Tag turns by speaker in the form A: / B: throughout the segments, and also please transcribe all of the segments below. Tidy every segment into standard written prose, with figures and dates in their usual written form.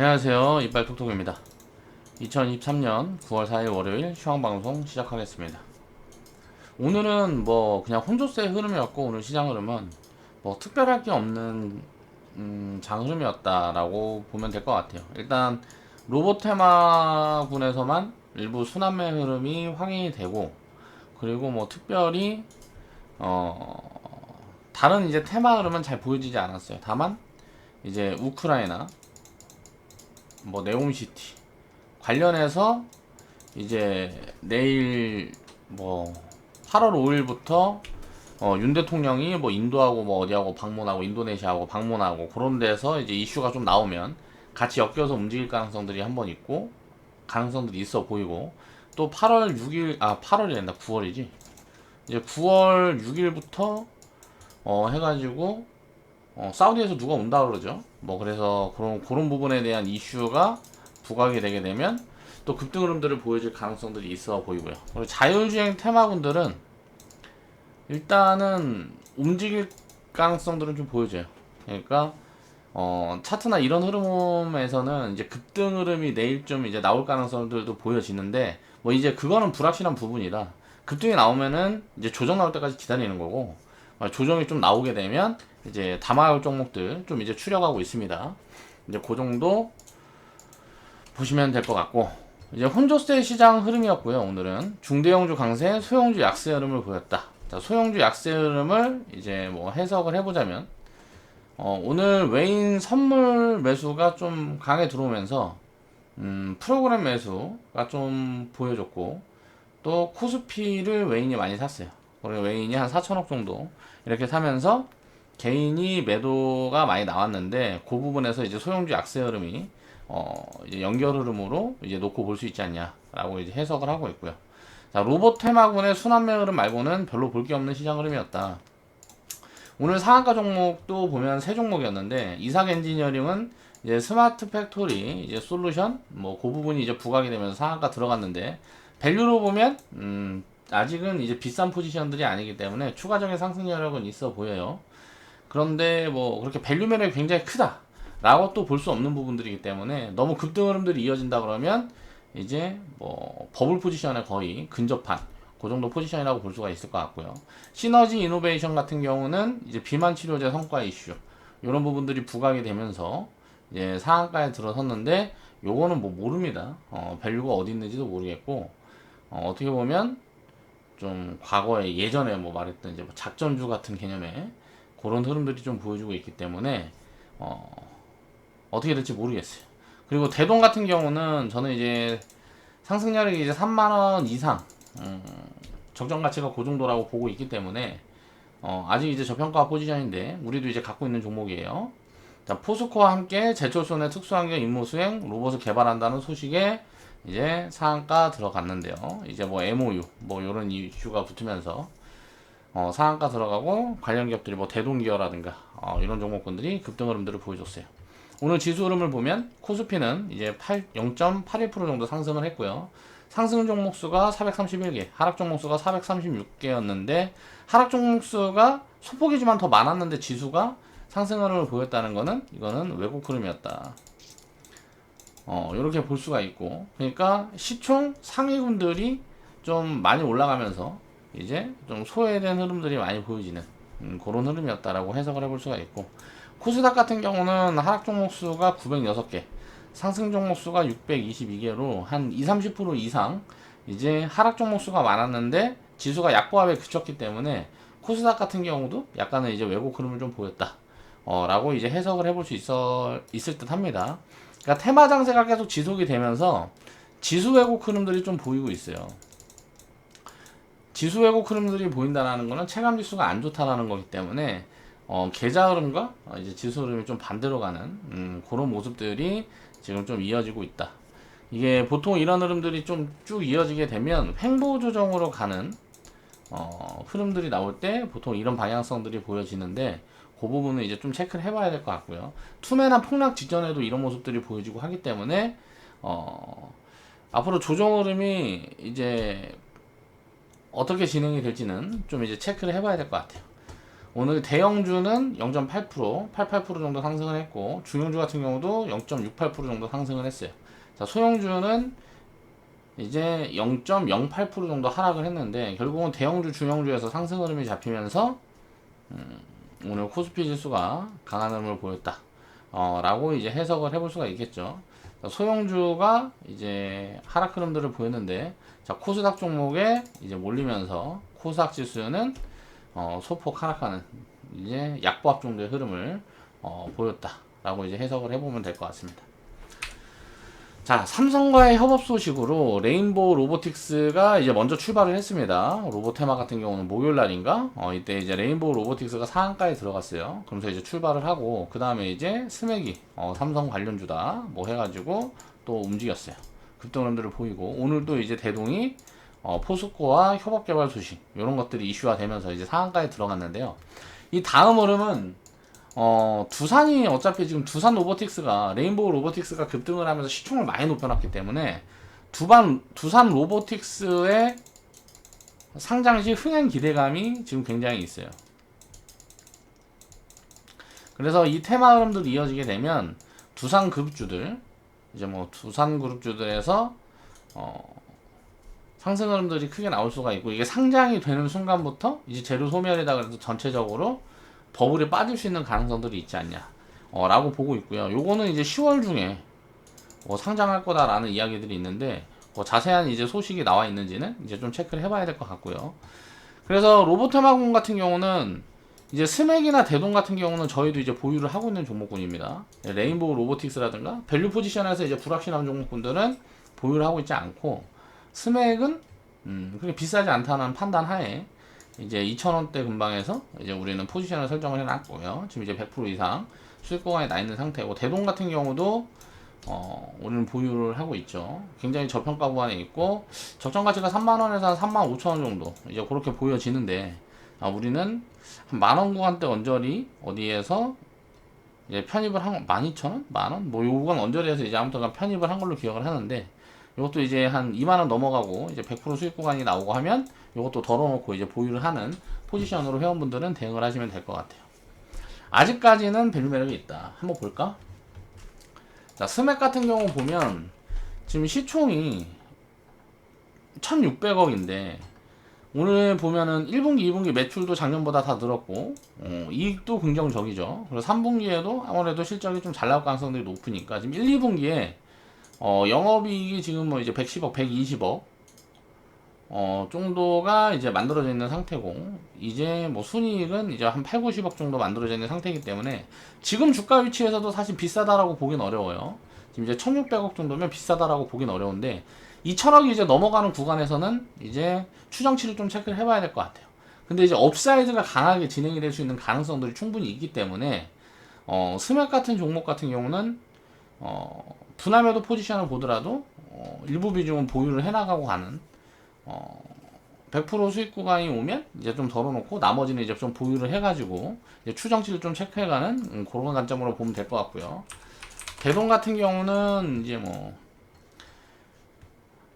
A: 안녕하세요. 이빨 톡톡입니다. 2023년 9월 4일 월요일 휴양방송 시작하겠습니다. 오늘은 뭐 그냥 혼조세의 흐름이었고, 오늘 시장 흐름은 뭐 특별할 게 없는 장 흐름이었다라고 보면 될 것 같아요. 일단 로봇 테마군에서만 일부 순환매 흐름이 확인이 되고, 그리고 뭐 특별히 다른 이제 테마 흐름은 잘 보여지지 않았어요. 다만 이제 우크라이나, 뭐 네옴시티 관련해서 이제 내일 뭐 8월 5일부터 윤 대통령이 뭐 인도하고 뭐 어디하고 방문하고 인도네시아하고 방문하고 그런 데서 이제 이슈가 좀 나오면 같이 엮여서 움직일 가능성들이 한번 있고, 가능성들이 있어 보이고, 또 8월 6일 8월이 아니라 9월이지. 이제 9월 6일부터 해가지고 사우디에서 누가 온다 그러죠. 뭐 그래서 그런 부분에 대한 이슈가 부각이 되게 되면 또 급등 흐름들을 보여줄 가능성들이 있어 보이고요. 그리고 자율주행 테마군들은 일단은 움직일 가능성들은 좀 보여져요. 그러니까 차트나 이런 흐름에서는 이제 급등 흐름이 내일 좀 이제 나올 가능성들도 보여지는데, 뭐 이제 그거는 불확실한 부분이라 급등이 나오면은 이제 조정 나올 때까지 기다리는 거고, 조정이 좀 나오게 되면 이제 담아올 종목들 좀 이제 추려가고 있습니다. 이제 그 정도 보시면 될 것 같고, 이제 혼조세 시장 흐름이었고요. 오늘은 중대형주 강세, 소형주 약세 흐름을 보였다. 자, 소형주 약세 흐름을 이제 뭐 해석을 해보자면, 오늘 외인 선물 매수가 좀 강해 들어오면서 프로그램 매수가 좀 보여줬고, 또 코스피를 외인이 많이 샀어요. 그리고 외인이 한 4천억 정도 이렇게 사면서 개인이 매도가 많이 나왔는데, 그 부분에서 이제 소형주 약세 흐름이 이제 연결 흐름으로 이제 놓고 볼 수 있지 않냐라고 이제 해석을 하고 있고요. 자, 로봇 테마군의 순환매 흐름 말고는 별로 볼 게 없는 시장 흐름이었다. 오늘 상한가 종목도 보면 세 종목이었는데, 이삭 엔지니어링은 이제 스마트 팩토리 이제 솔루션 뭐 그 부분이 이제 부각이 되면서 상한가 들어갔는데, 밸류로 보면 아직은 이제 비싼 포지션들이 아니기 때문에 추가적인 상승 여력은 있어 보여요. 그런데 뭐 그렇게 밸류 매력이 굉장히 크다 라고 또 볼 수 없는 부분들이기 때문에, 너무 급등 흐름들이 이어진다 그러면 이제 뭐 버블 포지션에 거의 근접한 그 정도 포지션이라고 볼 수가 있을 것 같고요. 시너지 이노베이션 같은 경우는 이제 비만 치료제 성과 이슈 이런 부분들이 부각이 되면서 이제 상한가에 들어섰는데, 요거는 뭐 모릅니다. 밸류가 어디 있는지도 모르겠고, 어떻게 보면 좀 과거에 예전에 뭐 말했던 이제 뭐 작전주 같은 개념의 그런 흐름들이 좀 보여주고 있기 때문에 어떻게 될지 모르겠어요. 그리고 대동 같은 경우는 저는 이제 상승률이 이제 3만원 이상 적정 가치가 그 정도라고 보고 있기 때문에 아직 이제 저평가 포지션인데 우리도 이제 갖고 있는 종목이에요. 자, 포스코와 함께 제철손의 특수환경 임무 수행 로봇을 개발한다는 소식에 이제 상한가 들어갔는데요. 이제 뭐 MOU 뭐 이런 이슈가 붙으면서 상한가 들어가고, 관련 기업들이 뭐 대동기어라든가 이런 종목군들이 급등 흐름들을 보여줬어요. 오늘 지수 흐름을 보면 코스피는 이제 0.81% 정도 상승을 했고요. 상승 종목 수가 431개, 하락 종목 수가 436개였는데, 하락 종목 수가 소폭이지만 더 많았는데 지수가 상승 흐름을 보였다는 거는, 이거는 왜곡 흐름이었다. 이렇게 볼 수가 있고, 그러니까 시총 상위군들이 좀 많이 올라가면서 이제 좀 소외된 흐름들이 많이 보여지는 그런 흐름이었다라고 해석을 해볼 수가 있고, 코스닥 같은 경우는 하락 종목 수가 906개, 상승 종목 수가 622개로 한 20-30% 이상 이제 하락 종목 수가 많았는데 지수가 약보합에 그쳤기 때문에, 코스닥 같은 경우도 약간은 이제 왜곡 흐름을 좀 보였다 라고 이제 해석을 해볼 수 있을 듯 합니다. 그러니까 테마 장세가 계속 지속이 되면서 지수 왜곡 흐름들이 좀 보이고 있어요. 지수 왜곡 흐름들이 보인다는 거는 체감 지수가 안 좋다라는 거기 때문에 계좌 흐름과 이제 지수 흐름이 좀 반대로 가는 그런 모습들이 지금 좀 이어지고 있다. 이게 보통 이런 흐름들이 좀 쭉 이어지게 되면 횡보 조정으로 가는 흐름들이 나올 때 보통 이런 방향성들이 보여지는데, 그 부분은 이제 좀 체크를 해봐야 될 것 같고요. 투매나 폭락 직전에도 이런 모습들이 보여지고 하기 때문에 앞으로 조정 흐름이 이제 어떻게 진행이 될지는 좀 이제 체크를 해봐야 될 것 같아요. 오늘 대형주는 0.8%, 88% 정도 상승을 했고 중형주 같은 경우도 0.68% 정도 상승을 했어요. 자, 소형주는 이제 0.08% 정도 하락을 했는데 결국은 대형주, 중형주에서 상승 흐름이 잡히면서 오늘 코스피 지수가 강한 흐름을 보였다. 라고 이제 해석을 해볼 수가 있겠죠. 소형주가 이제 하락 흐름들을 보였는데, 자, 코스닥 종목에 이제 몰리면서 코스닥 지수는 소폭 하락하는 이제 약보합 정도의 흐름을 보였다라고 이제 해석을 해보면 될 것 같습니다. 자, 삼성과의 협업 소식으로 레인보우 로보틱스가 이제 먼저 출발을 했습니다. 로보테마 같은 경우는 목요일 날인가? 이때 이제 레인보우 로보틱스가 상한가에 들어갔어요. 그러면서 이제 출발을 하고, 그 다음에 이제 스맥이, 삼성 관련주다, 뭐 해가지고 또 움직였어요. 급등 흐름들을 보이고, 오늘도 이제 대동이, 포스코와 협업 개발 소식, 이런 것들이 이슈화 되면서 이제 상한가에 들어갔는데요. 이 다음 흐름은 두산이 어차피 지금 두산 로보틱스가 레인보우 로보틱스가 급등을 하면서 시총을 많이 높여놨기 때문에 두산 로보틱스의 상장시 흥행 기대감이 지금 굉장히 있어요. 그래서 이 테마 흐름들이 이어지게 되면 두산 그룹주들, 이제 뭐 두산 그룹주들에서 상승 흐름들이 크게 나올 수가 있고, 이게 상장이 되는 순간부터 이제 재료 소멸이다 그래서 전체적으로 버블에 빠질 수 있는 가능성들이 있지 않냐 라고 보고 있고요. 요거는 이제 10월 중에 상장할 거다라는 이야기들이 있는데, 자세한 이제 소식이 나와 있는지는 이제 좀 체크를 해봐야 될 것 같고요. 그래서 로보테마공 같은 경우는 이제 스맥이나 대동 같은 경우는 저희도 이제 보유를 하고 있는 종목군입니다. 레인보우 로보틱스라든가 밸류 포지션에서 이제 불확실한 종목군들은 보유를 하고 있지 않고, 스맥은 그렇게 비싸지 않다는 판단 하에 이제 2,000원대 근방에서 이제 우리는 포지션을 설정을 해놨고요. 지금 이제 100% 이상 수익 구간에 나 있는 상태고, 대동 같은 경우도 우리는 보유를 하고 있죠. 굉장히 저평가 구간에 있고, 적정 가치가 3만원에서 한 35,000원 정도 이제 그렇게 보여지는데, 우리는 한 만원 구간대 언저리 어디에서 이제 편입을 한 12,000원? 만원? 뭐 요 구간 언저리에서 이제 아무튼 편입을 한 걸로 기억을 하는데, 이것도 이제 한 2만원 넘어가고 이제 100% 수익 구간이 나오고 하면 이것도 덜어놓고 이제 보유를 하는 포지션으로 회원분들은 대응을 하시면 될 것 같아요. 아직까지는 밸류 매력이 있다. 한번 볼까? 자, 스맥 같은 경우 보면 지금 시총이 1600억인데 오늘 보면은 1분기, 2분기 매출도 작년보다 다 늘었고, 이익도 긍정적이죠. 그리고 3분기에도 아무래도 실적이 좀 잘 나올 가능성들이 높으니까 지금 1, 2분기에 영업이익이 지금 뭐 이제 110억, 120억 정도가 이제 만들어져 있는 상태고, 이제 뭐 순이익은 이제 한 8, 90억 정도 만들어져 있는 상태이기 때문에 지금 주가 위치에서도 사실 비싸다라고 보긴 어려워요. 지금 이제 1600억 정도면 비싸다라고 보긴 어려운데, 2000억이 이제 넘어가는 구간에서는 이제 추정치를 좀 체크를 해봐야 될 것 같아요. 근데 이제 업사이드가 강하게 진행이 될 수 있는 가능성들이 충분히 있기 때문에 스맥 같은 종목 같은 경우는 분할매도 포지션을 보더라도 일부 비중은 보유를 해나가고 가는 100% 수익 구간이 오면 이제 좀 덜어놓고 나머지는 이제 좀 보유를 해가지고 이제 추정치를 좀 체크해가는 그런 관점으로 보면 될 것 같고요. 대동 같은 경우는 이제 뭐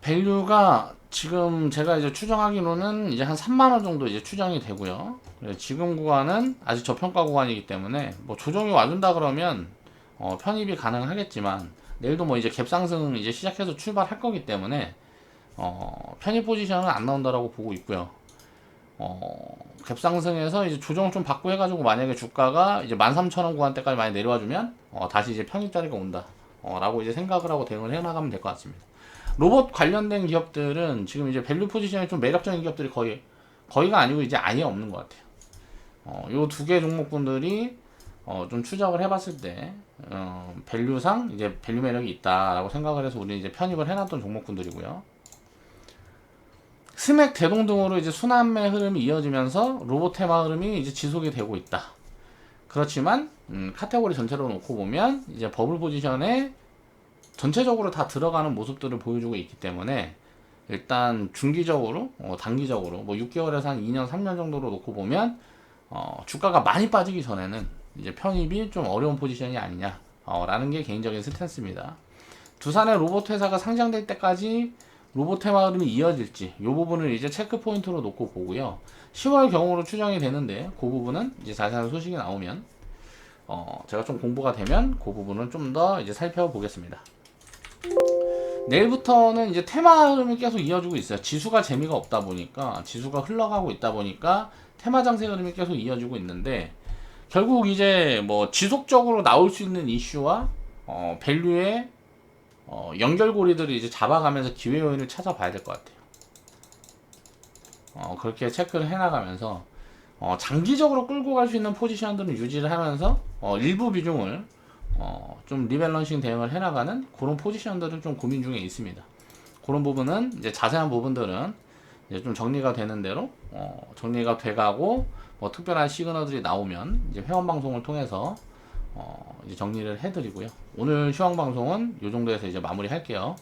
A: 밸류가 지금 제가 이제 추정하기로는 이제 한 3만원 정도 이제 추정이 되고요. 지금 구간은 아직 저평가 구간이기 때문에 뭐 조정이 와준다 그러면 편입이 가능하겠지만, 내일도 뭐 이제 갭상승 이제 시작해서 출발할 거기 때문에 편입 포지션은 안 나온다라고 보고 있고요. 갭상승에서 이제 조정 좀 받고 해가지고 만약에 주가가 이제 13,000원 구간대까지 많이 내려와주면 다시 이제 편입 자리가 온다 라고 이제 생각을 하고 대응을 해나가면 될 것 같습니다. 로봇 관련된 기업들은 지금 이제 밸류 포지션이 좀 매력적인 기업들이 거의가 아니고 이제 아예 없는 것 같아요. 요 두 개 종목군들이 좀 추적을 해봤을 때 밸류상 이제 밸류 매력이 있다라고 생각을 해서 우리 이제 편입을 해놨던 종목군들이고요. 스맥 대동 등으로 이제 순환매 흐름이 이어지면서 로보테마 흐름이 이제 지속이 되고 있다. 그렇지만 카테고리 전체로 놓고 보면 이제 버블 포지션에 전체적으로 다 들어가는 모습들을 보여주고 있기 때문에, 일단 중기적으로 단기적으로 뭐 6개월에서 한 2년 3년 정도로 놓고 보면 주가가 많이 빠지기 전에는 이제 편입이 좀 어려운 포지션이 아니냐 라는 게 개인적인 스탠스입니다. 두산의 로봇 회사가 상장될 때까지 로봇 테마 흐름이 이어질지 이 부분을 이제 체크 포인트로 놓고 보고요. 10월 경으로 추정이 되는데 그 부분은 이제 자세한 소식이 나오면 제가 좀 공부가 되면 그 부분을 좀 더 이제 살펴보겠습니다. 내일부터는 이제 테마 흐름이 계속 이어지고 있어요. 지수가 재미가 없다 보니까, 지수가 흘러가고 있다 보니까 테마 장세 흐름이 계속 이어지고 있는데, 결국 이제 뭐 지속적으로 나올 수 있는 이슈와 밸류의 연결고리들을 이제 잡아가면서 기회 요인을 찾아봐야 될 것 같아요. 그렇게 체크를 해나가면서 장기적으로 끌고 갈 수 있는 포지션들은 유지를 하면서 일부 비중을 좀 리밸런싱 대응을 해나가는 그런 포지션들은 좀 고민 중에 있습니다. 그런 부분은 이제 자세한 부분들은 이제 좀 정리가 되는 대로 정리가 돼가고 뭐 특별한 시그널들이 나오면 이제 회원 방송을 통해서 이제 정리를 해드리고요. 오늘 시황 방송은 이 정도에서 이제 마무리 할게요.